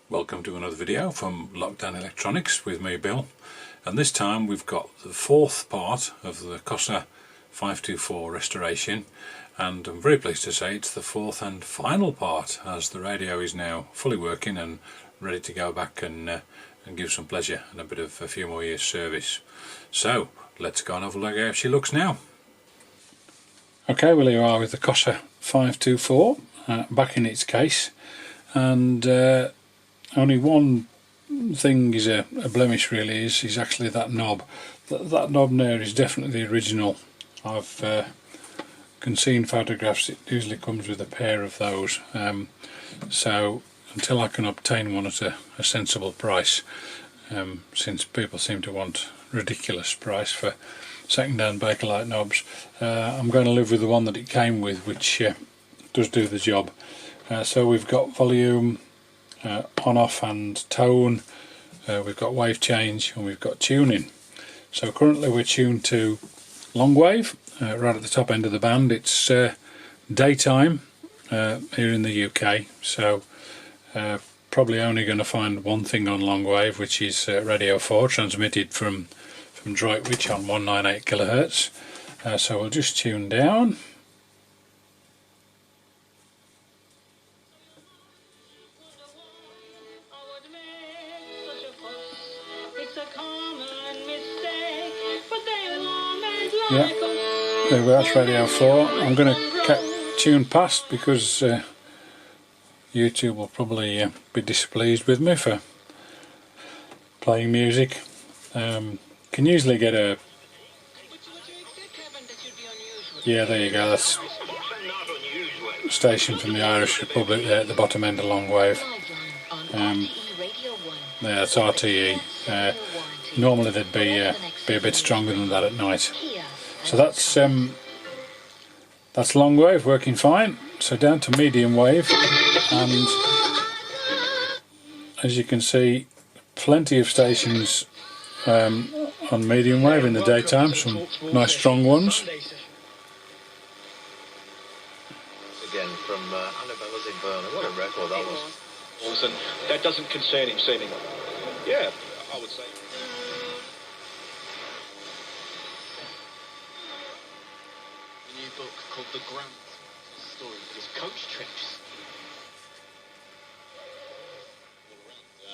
Welcome to another video from Lockdown Electronics with me, Bill, and this time we've got the fourth part of the Cossor 524 restoration, and I'm very pleased to say it's the fourth and final part, as the radio is now fully working and ready to go back and give some pleasure and a few more years service. So let's go and have a look at how she looks now. Okay, well, here you are with the Cossor 524 back in its case, and only one thing is a blemish really, is actually that knob. That knob there is definitely the original. I've seen photographs, it usually comes with a pair of those, so until I can obtain one at a sensible price, since people seem to want ridiculous price for second-hand Bakelite knobs, I'm going to live with the one that it came with, which does do the job. So we've got volume, on, off and tone, we've got wave change, and we've got tuning. So currently we're tuned to long wave, right at the top end of the band. It's daytime here in the UK, so probably only going to find one thing on long wave, which is Radio 4 transmitted from Droitwich on 198 kHz. So we'll just tune down. Yeah, there we go, that's Radio 4. I'm going to tune past because YouTube will probably be displeased with me for playing music. Can usually get a... Yeah, there you go, that's a station from the Irish Republic there at the bottom end of long wave. Yeah, that's RTE. Normally they'd be a bit stronger than that at night. So that's long wave working fine. So down to medium wave, and as you can see, plenty of stations on medium wave in the daytime, some nice strong ones. Again from Annabella's in Burnham. What a record that was. And that doesn't concern him seemingly. Yeah, I would say. Book called The Grant Story, his coach trips.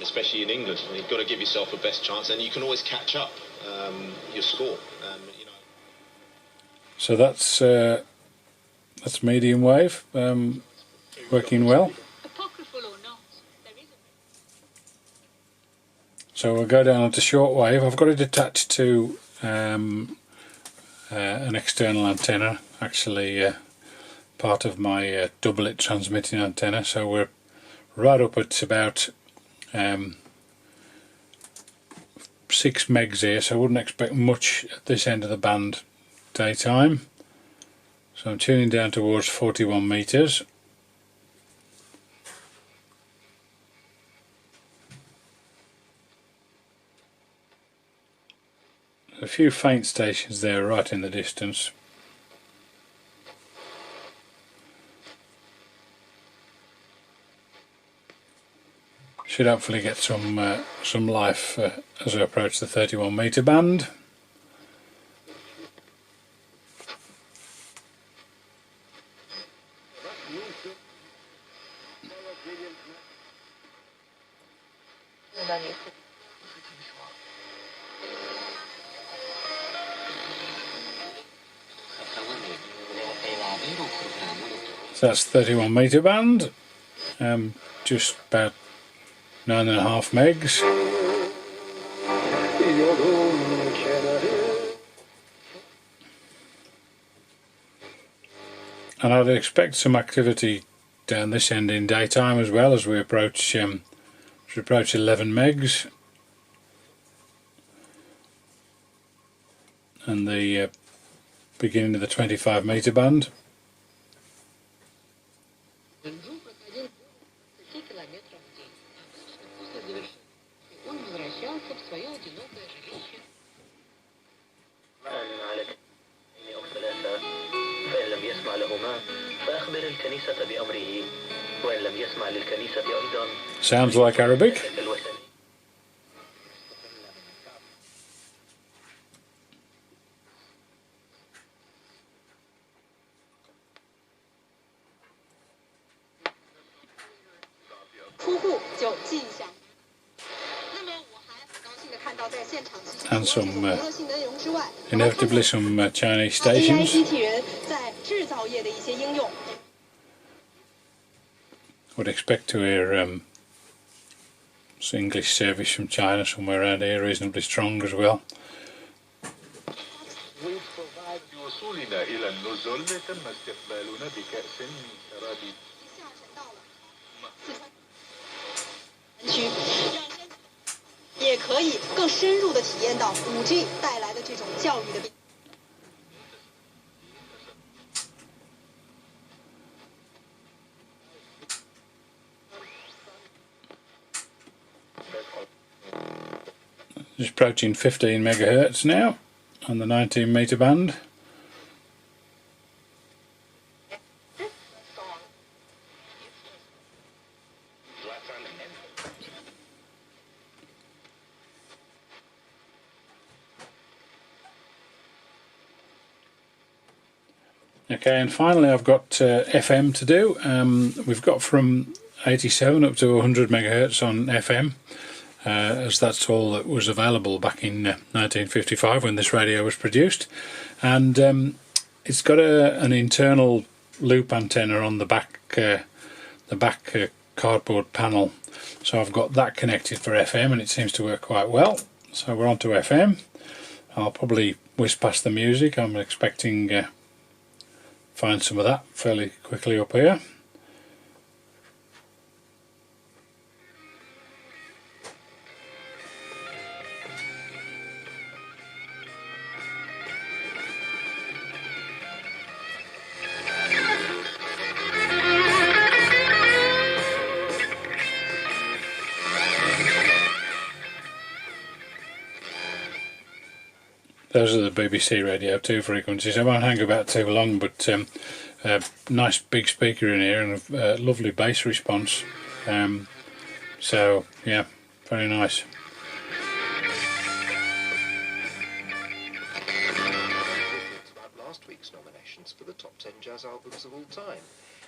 Especially in England, you've got to give yourself a best chance, and you can always catch up your score. You know. So that's medium wave, working well. So we'll go down onto short wave. I've got it attached to an external antenna, actually part of my doublet transmitting antenna, so we're right up at about 6 megs here, so I wouldn't expect much at this end of the band daytime. So I'm tuning down towards 41 meters. A few faint stations there right in the distance. Should hopefully get some life as I approach the 31 meter band. So that's 31 meter band, just about 9.5 megs. And I'd expect some activity down this end in daytime as well, as we approach 11 megs, and the beginning of the 25 meter band. فإن لم يسمع لهما فأخبر الكنيسة بأمره Sounds like Arabic. And some, inevitably some Chinese stations. Would expect to hear English service from China somewhere around here, reasonably strong as well. Just approaching 15 megahertz now on the 19 meter band. Okay, and finally I've got FM to do. We've got from 87 up to 100 megahertz on FM. As that's all that was available back in 1955 when this radio was produced, and it's got an internal loop antenna on the back cardboard panel, so I've got that connected for FM and it seems to work quite well. So we're on to FM. I'll probably whiz past the music. I'm expecting find some of that fairly quickly up here. Those are the BBC Radio 2 frequencies. I won't hang about too long, but nice big speaker in here and a lovely bass response. So, yeah, very nice. About last week's nominations for the top 10 jazz albums of all time.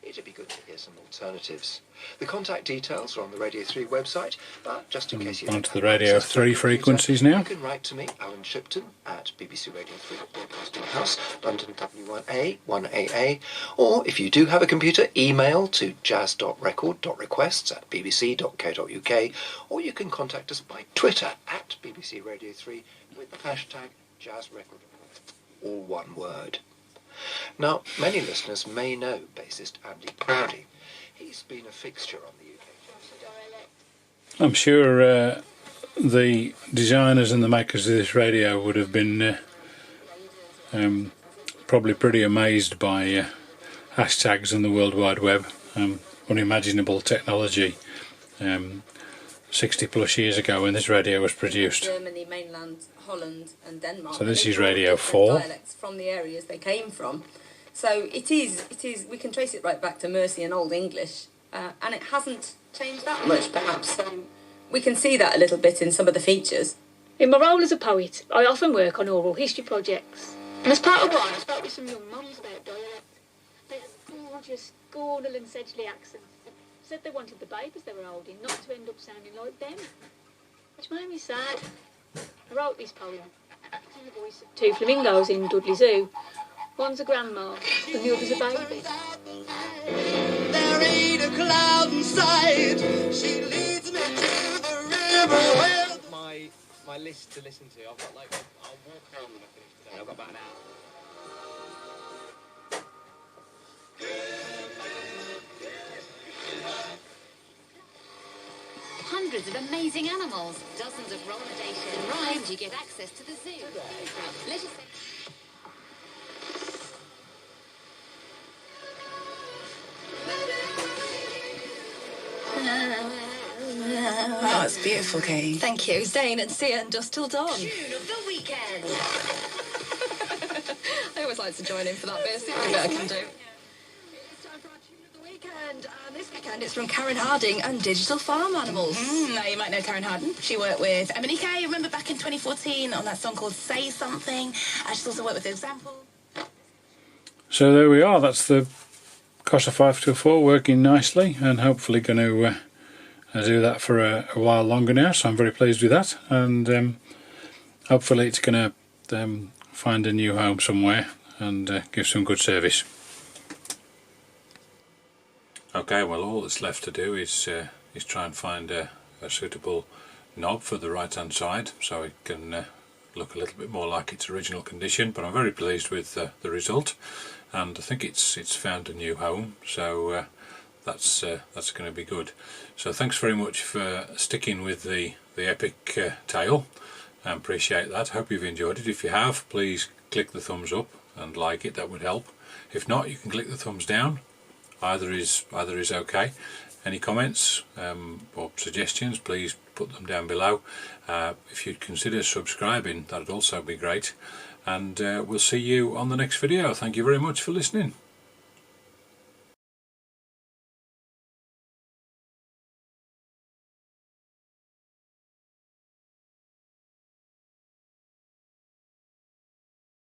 It'd be good to hear some alternatives. The contact details are on the Radio 3 website, but just in case you onto the Radio 3 frequencies now. You can write to me, Alan Shipton, at BBC Radio 3 Broadcasting House, London W1A 1AA, or if you do have a computer, email to jazz.record.requests@bbc.co.uk, or you can contact us by Twitter at BBC Radio 3 with the hashtag JazzRecord, all one word. Now, many listeners may know bassist Andy Crowdy. He's been a fixture on the UK. I'm sure the designers and the makers of this radio would have been probably pretty amazed by hashtags and the World Wide Web. Unimaginable technology 60 plus years ago when this radio was produced. Germany, mainland, Holland and Denmark. So this is Radio 4. Dialects from the areas they came from. So it is, we can trace it right back to Mersey and Old English, and it hasn't changed that much perhaps. So we can see that a little bit in some of the features. In my role as a poet, I often work on oral history projects. And as part of one, I spoke with some young mums about dialect. They had gorgeous, Gornal and Sedgley accents. Said they wanted the babies they were holding not to end up sounding like them. Which made me sad. I wrote this poem in the voice of two flamingos in Dudley Zoo. One's a grandma and the other's a baby. There ain't a cloud in sight. She leads me to the river. My list to listen to. I've got I'll walk home when I finish today. I've got about an hour. Hundreds of amazing animals, dozens of roller days and rides. You get access to the zoo. Oh, it's beautiful, Kate. Thank you. Zane and Sia and Dust Till Dawn. Tune of the weekend. I always like to join in for that bit. See what I can do. It's time for our tune of the weekend. And this weekend it's from Karen Harding and Digital Farm Animals. Now you might know Karen Harding. She worked with M&EK, remember back in 2014 on that song called Say Something. She's also worked with Example. So there we are, that's the Cossor 524 working nicely, and hopefully going to do that for a while longer now, so I'm very pleased with that, and hopefully it's going to find a new home somewhere and give some good service. Okay, well, all that's left to do is try and find a suitable knob for the right hand side so it can look a little bit more like its original condition, but I'm very pleased with the result, and I think it's found a new home, so that's going to be good. So thanks very much for sticking with the epic tale. I appreciate that. Hope you've enjoyed it. If you have, please click the thumbs up and like it, that would help. If not, you can click the thumbs down. Either is okay. Any comments or suggestions, please put them down below. If you'd consider subscribing, that'd also be great. And we'll see you on the next video. Thank you very much for listening.